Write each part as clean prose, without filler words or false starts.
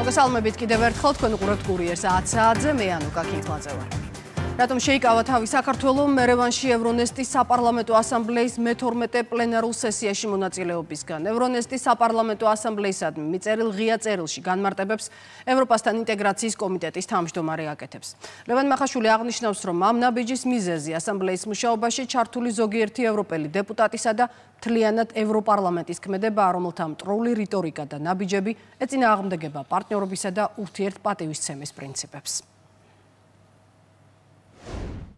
მოგესალმებით კიდევ ერთხელ თქვენ უყურებთ კურიერს 10 საათზე მე ანუკა კინკლაძე ვარ. Რატომ შეიკავა თავი საქართველოს ერევანში ევრონესტის საპარლამენტო ასამბლეის მე-12 პლენარულ სესიაში მონაწილეობისგან. ევრონესტის საპარლამენტო ასამბლეისადმი მიწერილ ღია წერილში განმარტებებს ევროპასთან ინტეგრაციის კომიტეტის თავმჯდომარე აკეთებს. ლევან მახაშვილი აღნიშნავს, რომ ამ ნაბიჯის მიზეზი ასამბლეის მუშაობაში ჩართული ზოგიერთი ევროპელი დეპუტატისა და მთლიანად ევროპარლამენტის ქმედებაა, რომელთა მტრული რიტორიკა და ნაბიჯები ეწინააღმდეგება პარტნიორობისა და ურთიერთპატივისცემის პრინციპებს.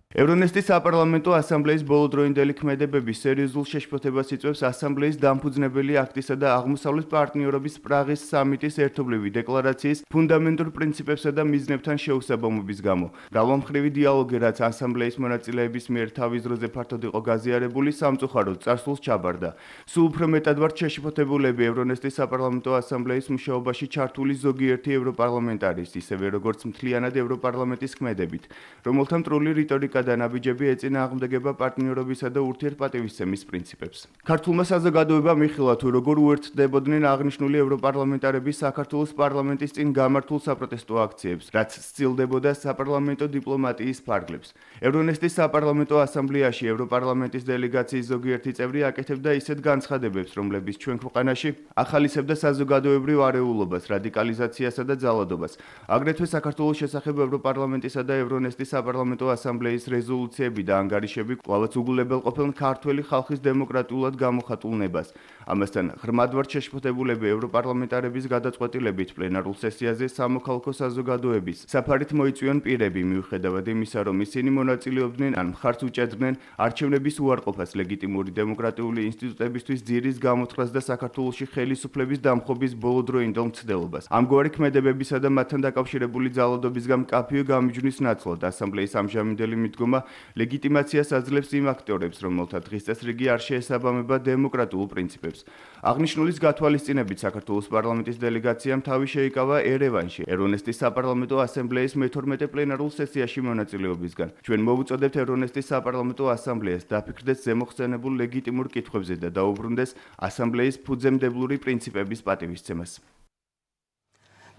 ევრონესტის საპარლამენტო ასამბლეის ბოლოდროინდელი ქმედებების სერიოზულ შეშფოთებას იწვევს ასამბლეის დამფუძნებელი აქტისა და აღმოსავლეთ პარტნიორობის პრაღის სამიტის ერთობლივი დეკლარაციის ფუნდამენტურ პრინციპებსა და მიზნებთან შეუსაბამობის გამო. მრავალმხრივი დიალოგი, რაც ასამბლეის მონაწილეების მიერ თავის დროზე ფართოდ იყო გაზიარებული, სამწუხაროდ წარსულს ჩაბარდა. სულ უფრო მეტად ვართ შეშფოთებულები ევრონესტის საპარლამენტო ასამბლეის მუშაობაში ჩართული ზოგიერთი ევროპარლამენტარის, ისევე როგორც მთლიანად ევროპარლამენტის ქმედებით, რომელთა მტრული რიტორიკა და ნაბიჯები ეწინააღმდეგება პარტნიორობისა და ურთიერთპატივისცემის პრინციპებს. ქართულმა საზოგადოებამ იხილა თუ როგორ უერთდებოდნენ აღნიშნული ევროპარლამენტარები საქართველოს პარლამენტის წინ გამართულ საპროტესტო აქციებს, რაც სცილდებოდა საპარლამენტო დიპლომატიის ფარგლებს. ევრონესტის საპარლამენტო ასამბლეაში ევროპარლამენტის დელეგაციის ზოგიერთი წევრი აკეთებდა ისეთ განცხადებებს, რომლებიც ჩვენ ქვეყანაში ახალისებდა საზოგადოებრივ არეულობას, რადიკალიზაციასა და ძალადობას. აგრეთვე საქართველოს შესახებ ევროპარლამენტისა და ევრონესტის საპარლამენტო ასამბლეის რეზოლუციები და ანგარიშები კვლავაც უგულებელ ყოფილ ქართველი ხალხის დემოკრატიულად გამოხატულ ნებას. ამასთან ღრმად ვართ შეშფოთებულები ევროპარლამენტარების გადაწყვეტილებით პლენარულ სესიაზე სამოქალაქო საზოგადოების საფარით მოიწვიონ პირები, მიუხედავად იმისა, რომ ისინი მონაწილეობდნენ ან მხარს უჭერდნენ არჩევნების უარყოფას, ლეგიტიმური დემოკრატიული ინსტიტუტებისთვის ძირის გამოთხრას და საქართველოში ხელისუფლების დამხობის ბოლოდროინდელ მცდელობას. ამგვარი ქმედებებისა და მათთან დაკავშირებული ძალადობისგან მკაფიო გამიჯვნის ნაცვლად ასამბლეის ამჟამინდელი მიდგომა ლეგიტიმაციას აძლევს იმ აქტორებს, რომელთა დღის წესრიგი არ შეესაბამება დემოკრატიულ პრინციპებს. აღნიშნულის გათვალისწინებით საქართველოს პარლამენტის დელეგაციამ თავი შეიკავა ერევანში ევრონესტის საპარლამენტო ასამბლეის მე-12 პლენარულ სესიაში მონაწილეობისგან. ჩვენ მოვუწოდებთ ევრონესტის საპარლამენტო ასამბლეას დაფიქრდეს ზემოხსენებულ ლეგიტიმურ კითხვებზე და დაუბრუნდეს ასამბლეის ფუძემდებლური პრინციპების პატივისცემას.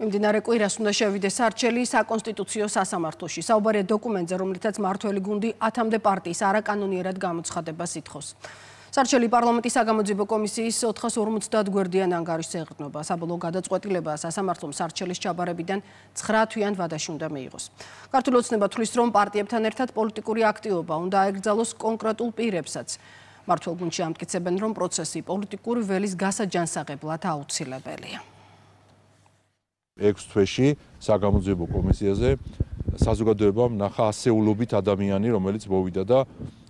მიმდინარე კვირას უნდა შევიდეს არჩელი საკონსტიტუციო სასამართლოში. საუბარია დოკუმენტზე, რომლითაც მმართველი გუნდი 10-მდე პარტიის არაკანონიერად გამოცხადებას ითხოვს. სარჩელი პარლამენტის საგამოძიებო კომისიის 450 გვერდიან ანგარიშს ეყრდნობა. საბოლოო გადაწყვეტილება სასამართლომ სარჩელის ჩაბარებიდან 9 თვიან ვადაში უნდა მიიღოს. ქართული ოცნება თვლის, რომ პარტიებთან ერთად პოლიტიკური აქტივობა უნდა აეკრძალოს კონკრეტულ პირებსაც. მმართველ გუნდში ამტკიცებენ, რომ პროცესი პოლიტიკური ველის გასაჯანსაღებლად აუცილებელია. 6 თვეში საგამოძიებო კომისიაზე საზოგადოებამ ნახა ასეულობით ადამიანი, რომელიც მოვიდა და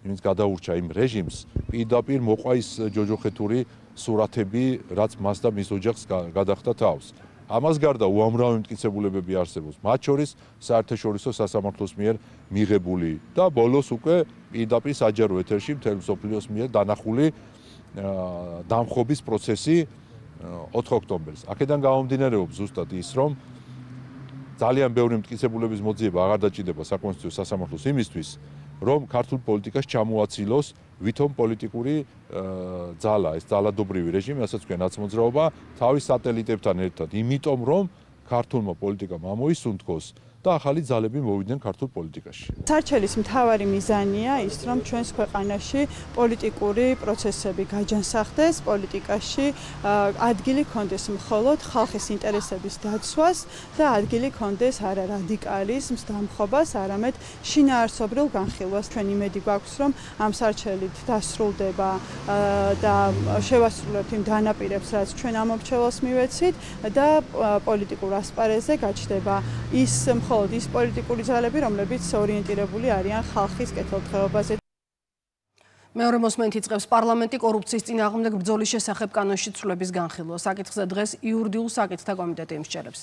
იმის გადაურჩა იმ რეჟიმს, პირდაპირ მოყვა ის ჯოჯოხეთური სურათები, რაც მას და მის ოჯახს გადახდა თავს. ამას გარდა უამრავი მტკიცებულებები არსებობს, მათ შორის საერთაშორისო სასამართლოს მიერ მიღებული და ბოლოს უკვე პირდაპირ საჯარო ეთერში მთელ მსოფლიოს მიერ დანახული დამხობის პროცესი 4 ოქტომბერს. აქედან გამომდინარეობს ზუსტად ის, რომ ძალიან ბევრი მტკიცებულების მოძიება აღარ დაჭირდება საკონსტიტუციო სასამართლოს იმისთვის, რომ ქართულ პოლიტიკას ჩამოაცილოს ვითომ პოლიტიკური ძალა, ეს ძალადობრივი რეჟიმი, რასაც ქვია ნაცმოძრაობა, თავის სატელიტებთან ერთად, იმიტომ რომ ქართულმა პოლიტიკამ ამოისუნთქოს და ახალი ძალები მოვიდნენ ქართულ პოლიტიკაში. სარჩელის მთავარი მიზანია ის, რომ ჩვენს ქვეყანაში პოლიტიკური პროცესები გაჯანსაღდეს, პოლიტიკაში ადგილი კონდეს მხოლოდ ხალხის ინტერესების დაცვას და ადგილი კონდეს არა რადიკალიზმს, დამხობას, არამედ შინაარსობრივ განხილვას. ჩვენ იმედი გვაქვს, რომ ამ სარჩელით დასრულდება და შევასრულებთ იმ დანაპირებს, რაც ჩვენ ამ მომრჩეველს მივეცით და პოლიტიკურ ასპარეზზე გაჩნდება ის მხოლოდ ის პოლიტიკური ძალები, რომლებიც ორიენტირებული არიან ხალხის კეთილდღეობაზე. მეორე მოსმენით იწყებს პარლამენტი კორუფციის წინააღმდეგ ბრძოლის შესახებ კანონში ცვლილების განხილვას. საკითხზე დღეს იურიდიულ საკითხთა კომიტეტი იმსჯელებს.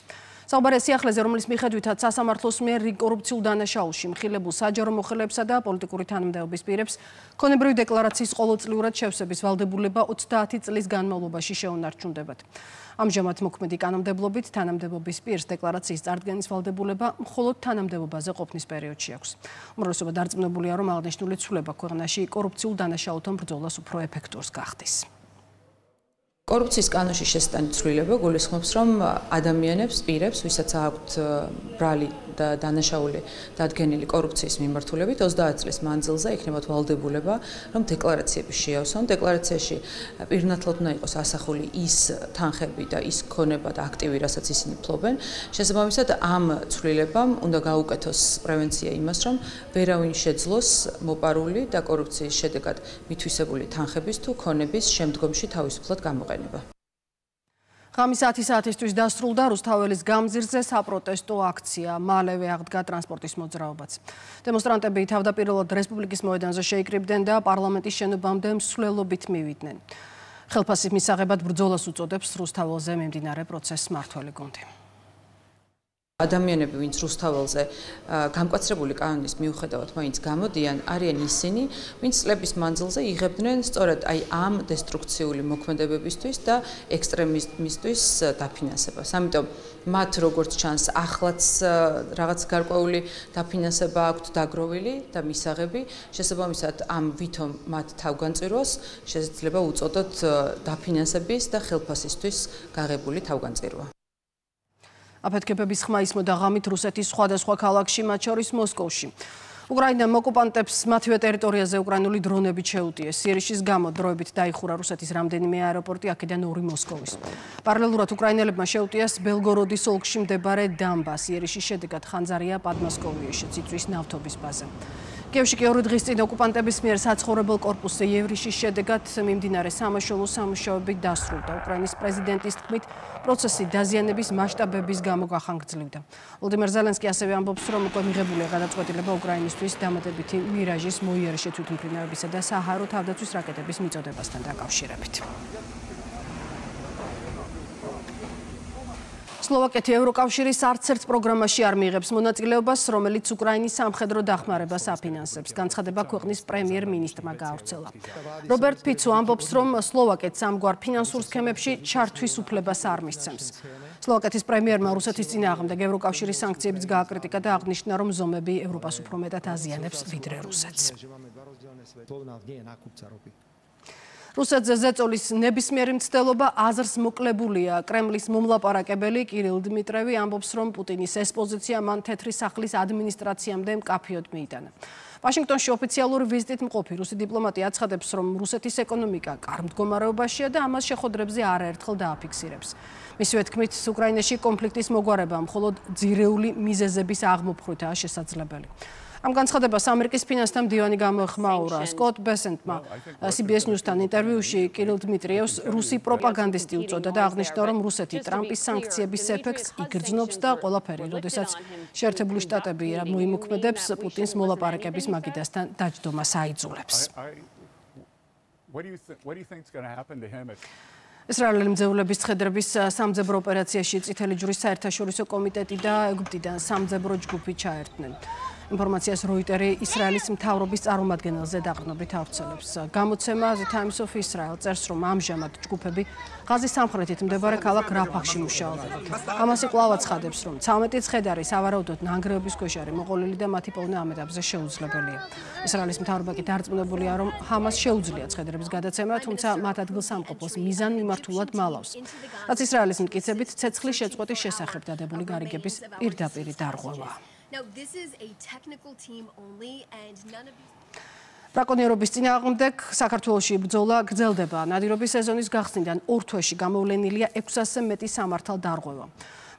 საუბარია სიახლეზე, რომლის მიხედვითაც სასამართლოს მიერ კორუფციულ დანაშაულში მხილებულ საჯარო მოხელეებსა და პოლიტიკური თანამდებობის პირებს ქონებრივი დეკლარაციის ყოველწლიურად შევსების ვალდებულება 30 წლის განმავლობაში შეუნარჩუნდებათ. ამჟამად მოქმედი კანონმდებლობით თანამდებობის პირს დეკლარაციის წარდგენის ვალდებულება მხოლოდ თანამდებობაზე ყოფნის პერიოდში აქვს. უმრავლესობა დარწმუნებულია, რომ აღნიშნული ცვლილება ქვეყანაში კორუფციულ დანაშაულთან ბრძოლას უფრო ეფექტურს გახდის. Korupcijas კანონში შესტანი ცვლილება გულისხმობს, რომ ადამიანებს, პირებს, ვისაც აქვთ ბრალი და დანაშაული დადგენილი კორუფციის მიმართულებით 30 წლის მანძილზე იქნებათ ვალდებულება, რომ დეკლარაციები შეავსონ. დეკლარაციაში პირნათლად უნდა იყოს ასახული ის თანხები და ის ქონება და აქტივი, რასაც ისინი ფლობენ. შესაბამისად, ამ ცვლილებამ უნდა გაუკეთოს პრევენცია იმას, რომ ვერავინ შეძლოს მოპარული და კორუფციის შედეგად მითვისებული თანხების თუ ქონების შემდგომში თავისუფლად გამოყენება. ღამის 10 საათისთვის დასრულდა რუსთაველის გამზირზე საპროტესტო აქცია. მალევე აღდგა ტრანსპორტის მოძრაობაც. დემონსტრანტები თავდაპირველად რესპუბლიკის მოედანზე შეიკრიბდნენ და პარლამენტის შენობამდე მსვლელობით მივიდნენ. ხელფასის მისაღებად ბრძოლას უწოდებს რუსთაველზე მიმდინარე პროცესს მმართველი გუნდი. ადამიანები, ვინც რუსთაველზე გამკაცრებული კანონის მიუხედავად მაინც გამოდიან, არიან ისინი, ვინც წლების მანძილზე იღებდნენ სწორედ აი ამ დესტრუქციული მოქმედებებისთვის და ექსტრემიზმისთვის დაფინანსებას. ამიტომ მათ როგორც ჩანს, ახლაც რაღაც გარკვეული დაფინანსება აქვთ დაგროვილი და მისაღები, შესაბამისად ამ ვითომ მათ თავგანწირვას შეიძლება უწოდოთ დაფინანსების და ხელფასისთვის გაღებული თავგანწირვა. აფეთქებების ხმა ისმოდა ღამით რუსეთის სხვადასხვა ქალაქში, მათ შორის მოსკოვში. უკრაინამ ოკუპანტებს მათივე ტერიტორიაზე უკრაინული დრონებით შეუტიეს. სიერიშის გამო დროებით დაიხურა რუსეთის რამდენიმე აეროპორტი, აქედან 2 მოსკოვის. პარალელურად უკრაინელებმა შეუტიეს ბელგოროდის ოლქში მდებარე დამბა. სიერიშის შედეგად ხანძარია პადმასკოვიეში წიწვის ნავთობის ბაზა. კიევში კი 2 დღის წინ ოკუპანტების მიერ საცხოვრებელ კორპუსზე იევრიშის შედეგად მიმდინარე სამაშველო სამუშაოები დასრულდა. უკრაინის პრეზიდენტის თქმით, პროცესი დაზიანების მასშტაბების გამო გახანგრძლივდა. ვლოდიმერ ზელენსკი ასევე ამბობს, რომ უკვე მიღებულია გადაწყვეტილება უკრაინისთვის დამატებითი მირაჟის მოიარეშე თვითმფრინავებისა და საჰარო თავდაცვის რაკეტების მიწოდებასთან დაკავშირებით. სლოვაკეთი ევროკავშირის არც ერთ პროგრამაში არ მიიღებს მონაწილეობას, რომელიც უკრაინის სამხედრო დახმარებას აფინანსებს. განცხადება ქვეყნის პრემიერ-მინისტრმა გაავრცელა. რობერტ ფიცო ამბობს, რომ სლოვაკეთს ამგვარ ფინანსურ სქემებში ჩართვის უფლებას არ მისცემს. სლოვაკეთის პრემიერმა რუსეთის წინააღმდეგ ევროკავშირის სანქციებიც გააკრიტიკა და აღნიშნა, რომ ზომები ევროპას უფრო მეტად აზიანებს ვიდრე რუსეთს. რუსეთზე ზეწოლის ნებისმიერი მცდელობა აზრს მოკლებულია. კრემლის მომლაპარაკებელი კირილ დმიტრევი ამბობს, რომ პუტინის ეს პოზიცია მან თეთრი სახლის ადმინისტრაციამდე მკაფიოდ მიიტანა. ვაშინგტონში ოფიციალური ვიზიტით მყოფი რუსი დიპლომატი აცხადებს, რომ რუსეთის ეკონომიკა კარგ მდგომარეობაშია და ამას შეხვედრებზე არაერთხელ დააფიქსირებს. მისივე თქმით, უკრაინაში კონფლიქტის მოგვარება მხოლოდ ძირეული მიზეზების აღმოფხვითაა შესაძლებელი. ამ განცხადებას ამერიკის ფინანსთა მდივანი გამოეხმაურა. სკოტ ბესენტმა CBS News-თან ინტერვიუში კირილ დმიტრიევს რუსი პროპაგანდისტი უწოდა და აღნიშნა, რომ რუსეთი ტრამპის სანქციების ეფექტს იგრძნობს და ყველაფერი, როდესაც შეერთებული შტატები მოიმოქმედებს პუტინს მოლაპარაკების მაგიდასთან დაჯდომას აიძულებს. ისრაელელი მძევლების ცხედრების სამძებრო ოპერაციაში წითელი ჯვრის საერთაშორისო კომიტეტი და ეგვიპტიდან სამძებრო ჯგუფი ჩაერთნენ. ინფორმაციას როიტერი ისრაელის მთავრობის წარმომადგენელზე დაყრდნობით ავრცელებს. გამოცემა The Times of Israel წერს, რომ ამჟამად ჯგუფები ღაზის სამხრეთით მდებარე ქალაქ რაფახში მუშაობენ. ამას კვლავ აცხადებს, რომ 13 ცხედარი სავარაუდოდ ნანგრევების ქვეშ არის მოყოლილი და მათი პოვნა ამ ეტაპზე შეუძლებელია. ისრაელის მთავრობა კი დარწმუნებულია, რომ ჰამას შეუძლია ცხედრების გადაცემა, თუმცა მათ ადგილსამყოფელს მიზანმიმართულად მალავს. რაც ისრაელის მტკიცებით ცეცხლის შეწყვეტის შესახებ დადებული გარიგების პირდაპირი დარღვევა. Now this is a technical team only and none of these ბრაკონიერობის წინააღმდეგ საქართველოში ბრძოლა გრძელდება. ნადირობის სეზონის გახსნიდან 2 თვეში გამოვლენილია 600-ზე მეტი სამართალ დარღვევა.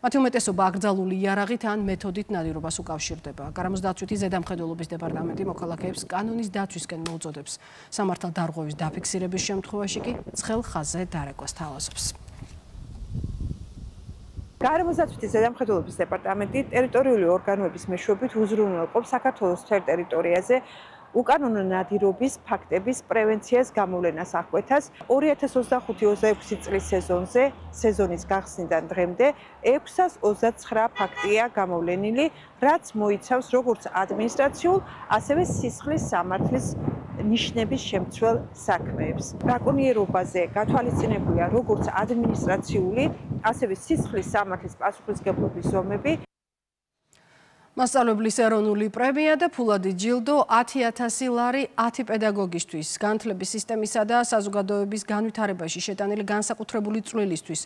მათი უმეტესობა აკრძალული იარაღით ან მეთოდით ნადირობას უკავშირდება. გარემოს დაცვითი ზედამხედველობის დეპარტამენტი მოქალაქეებს კანონის დაცვისკენ მოუწოდებს. სამართალ დარღვევის დაფიქსირების შემთხვევაში კი ცხელ ხაზზე დარეკვას თავაზობს. გარემოს დაცვითი ზედამხედველობის დეპარტამენტი ტერიტორიული ორგანოების მეშვეობით უზრუნველყოფს საქართველოს მთელ ტერიტორიაზე უკანონო ნადირობის ფაქტების პრევენციას გამოვლენას აღკვეთას 2025-26 წლის სეზონზე სეზონის გახსნიდან დღემდე 629 ფაქტია გამოვლენილი, რაც მოიცავს როგორც ადმინისტრაციულ, ასევე სისხლის სამართლის ნიშნების შემცველ საქმეებს. ბრაკონიერობაზე გათვალისწინებულია როგორც ადმინისტრაციული, ასევე სისხლის სამართლის პასუხისმგებლობის ზომები. მასწავლებლის ეროვნული პრემია და ფულადი ჯილდო 10,000 ლარი 10 პედაგოგისთვის. განათლების სისტემისა და საზოგადოების განვითარებაში შეტანილი განსაკუთრებული წვლილისთვის.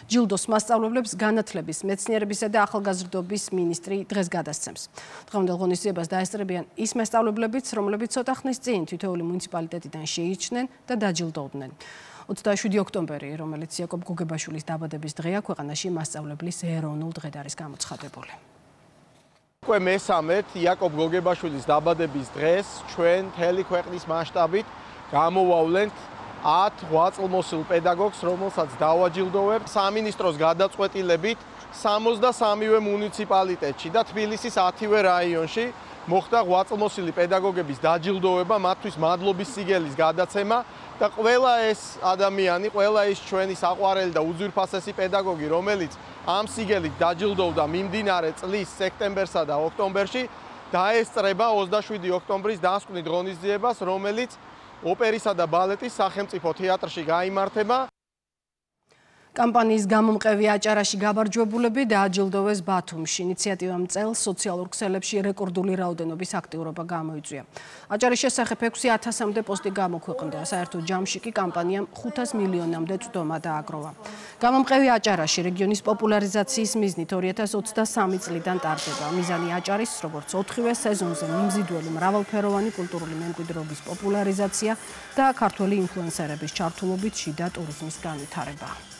ჯილდოს მასწავლებლებს განათლების, მეცნიერებისა და ახალგაზრდობის მინისტრი დღეს გადასცემს. დღევანდელ ღონისძიებას დაესწრებიან ის მასწავლებლებიც, რომლებიც ცოტა ხნის წინ თითოეული მუნიციპალიტეტიდან შეიჭრნენ და დაჯილდოვდნენ. 27 ოქტომბერი, რომელიც იაკობ გოგებაშვილის დაბადების დღეა, ქვეყანაში მასწავლებლის ეროვნულ დღედ არის გამოცხადებული. უკვე მესამედ იაკობ გოგებაშვილის დაბადების დღეს ჩვენ მთელი ქვეყნის მასშტაბით გამოვავლენთ 10 ღვაწლმოსილ პედაგოგს, რომელსაც დავაჯილდოვებთ სამინისტროს გადაწყვეტილებით 63-ვე მუნიციპალიტეტში და თბილისის 10-ვე რაიონში მოხდა ღვაწლმოსილი პედაგოგების დაჯილდოვება, მათთვის მადლობის სიგელის გადაცემა და ყველა ეს ადამიანი, ყველა ის ჩვენი საყვარელი და უძვირფასესი პედაგოგი, რომელიც ამ სიგელით დაჯილდოვდა მიმდინარე წლის სექტემბერსა და ოქტომბერში, დაესწრება 27 ოქტომბრის დასკვნით ღონისძიებას, რომელიც ოპერისა და ბალეტის სახელმწიფო თეატრში გაიმართება. კამპანიის გამომყევი აჭარაში გაბარჯვებულები დააჯილდოვეს ბათუმში. ინიციატივამ წელს სოციალურ ქსელებში რეკორდული რაოდენობის აქტიურობა გამოიწვია. აჭარის შესახებ 6,000-მდე პოსტი გამოქვეყნდა. საერთო ჯამში კი კამპანიამ 500 მილიონამდე წვდომა დააგროვა. გამომყევი აჭარაში რეგიონის პოპულარიზაციის მიზნით 2023 წლიდან ტარდება. მიზანი აჭარის, როგორც 4-ვე სეზონზე მიმზიდველი მრავალფეროვანი კულტურული მემკვიდრეობის პოპულარიზაცია და ქართველი ინფლუენსერების ჩართულობით შიდა ტურიზმის განვითარება.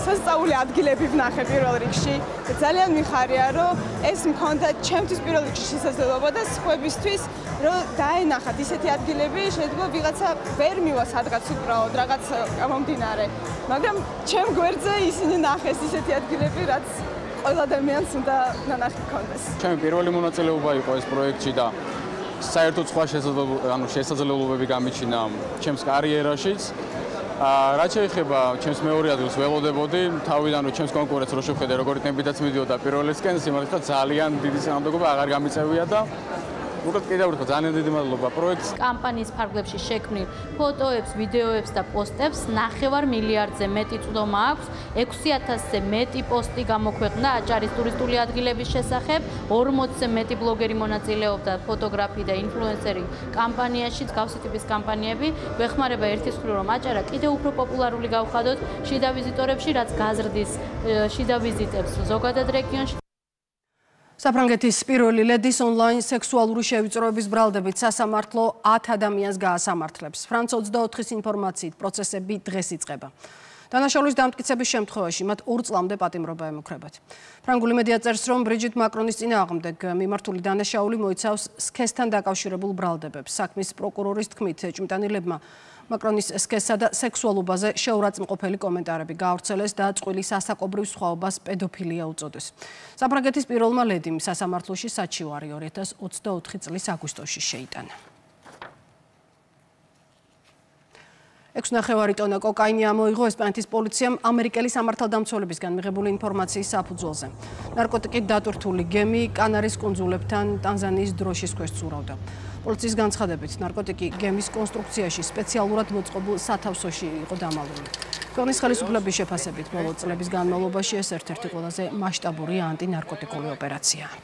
სასწაული ადგილები ვნახე პირველ რიგში. ძალიან მიხარია, რომ ეს მქონდა ჩემთვის პირველ რიგში შესაძლებლობა და სხვებისთვის, რომ დაენახათ ისეთი ადგილები, შეიძლება ვიღაცა ვერ მივა სადღაც უბრალოდ რაღაც გამომდინარე. მაგრამ ჩემ გვერდზე ისინი ნახეს ისეთი ადგილები, რაც ყველა ადამიანს უნდა ნანახი ქონდეს. ჩემი პირველი მონაწილეობა იყო ეს პროექტში და საერთოდ სხვა შესაძლებლობები გამიჩინა ჩემს კარიერაშიც. რაც შეეხება ჩემს მეორე ადგილს ველოდებოდი, თავიდან რომ ჩემს კონკურენტს რო შევხედე, როგორი ტემპითაც მიდიოდა პირველისკენ, სიმართლე ძალიან დიდი წარმატება აღარ გამიწევია და უკეთ კიდევ ერთხელ ძალიან დიდი მადლობა პროექტს. კამპანიის ფარგლებში შექმნილ ფოტოებს, ვიდეოებს და პოსტებს 9 მილიარდზე მეტი წვდომა აქვს, 6,000-ზე მეტი პოსტი გამოქვეყნდა აჭარის ტურისტული ადგილების შესახებ, 40-ზე მეტი ბლოგერი მონაწილეობდა, ფოტოგრაფი და ინფლუენსერი კამპანიაში, მსგავსი ტიპის კამპანიები გვეხმარება ერთის მხრივ, რომ აჭარა კიდევ უფრო პოპულარული გავხადოთ შიდა ვიზიტორებში, რაც გაზრდის შიდა ვიზიტებს ზოგადად რეგიონში. საფრანგეთის პირველი ლედის ონლაინ სექსუალური შევიწროების ბრალდებით სასამართლო 10 ადამიანს გაასამართლებს. ფრანც 24-ის ინფორმაციით პროცესები დღეს იწყება. დანაშაულის დამტკიცების შემთხვევაში მათ 2 წლამდე პატიმრობა ემუქრებათ. ფრანგული მედია წერს, რომ ბრიჯიტ მაკრონის წინააღმდეგ მიმართული დანაშაული მოიცავს სქესთან დაკავშირებულ ბრალდებებს. საქმის პროკურორის თქმით, ეჭვმიტანილებმა მაკრონის სქესსა და სექსუალობაზე შეურაცხმყოფელი კომენტარები გაავრცელეს და წყვილი სასაკობრივ სხვაობას პედოფილია უწოდეს. საფრანგეთის პირველმა ლედიმ სასამართლოში საჩივარი 2024 წლის აგვისტოში შეიტანა. 6,5 ტონა კოკაინი ამოიღო ესპანეთის პოლიციამ ამერიკელი სამართალდამცველებისგან მიღებული ინფორმაციის საფუძველზე. ნარკოტიკით დატვირთული გემი კანარის კუნძულებთან ტანზანიის დროშის ქვეშ ცურავდა. პოლიციის განცხადებით, ნარკოტიკი გემის კონსტრუქციაში სპეციალურად მოწყობილ სათავსოში იყო დამალული. ქვეყნის ხელისუფლების შეფასებით, ბოლო წლების განმავლობაში ეს ერთ-ერთი ყველაზე მასშტაბური ანტინარკოტიკული ოპერაციაა.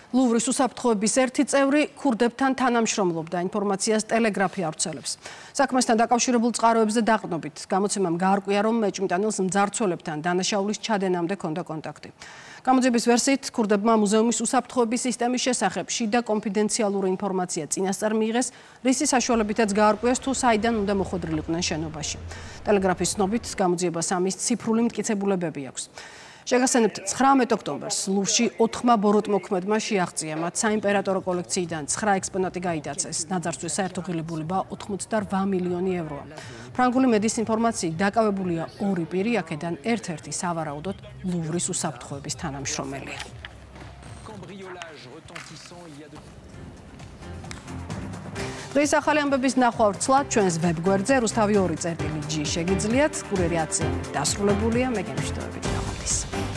ლუვრის უსაფრთხოების ერთი წევრი ქურდებთან თანამშრომლობდა, ინფორმაციას ტელეგრაფი ავრცელებს. საქმესთან დაკავშირებულ წყაროებზე დაყრდნობით, გამოცემამ გაარკვია, რომ მეჭვმიტანილს მძარცველებთან დანაშაულის ჩადენამდე ჰქონდა კონტაქტი. გამოძიების ვერსიით, ქურდებმა მუზეუმის უსაფრთხოების სისტემის შესახებ შიდა კონფიდენციალური ინფორმაცია წინასწარ მიიღეს, რისი საშუალებითაც გაარკვიეს, თუ საიდან უნდა მოხვედრილიყვნენ შენობაში. ტელეგრაფის ცნობით, გამოძიებას ამის ციფრული მტკიცებულებები აქვს. შეგახსენებთ 19 ოქტომბერს ლუვრში 4 ბოროტმოქმედმა შეაღწია მათ საიმპერატორო კოლექციიდან 9 ექსპონატი გაიტაცეს. ნაძარცვის საერთო ღირებულება 88 მილიონი ევროა. ფრანგული მედიის ინფორმაციით დაკავებულია 2 პირი, აქედან ერთ-ერთი სავარაუდოდ ლუვრის უსაფრთხოების თანამშრომელია. დღეს ახალი ამბების ნახვა ვრცლად ჩვენს ვებგვერდზე რუსთავი 2.g შეგიძლიათ. კურიერი აცი დასრულებულია, მე გემშვიდობებით.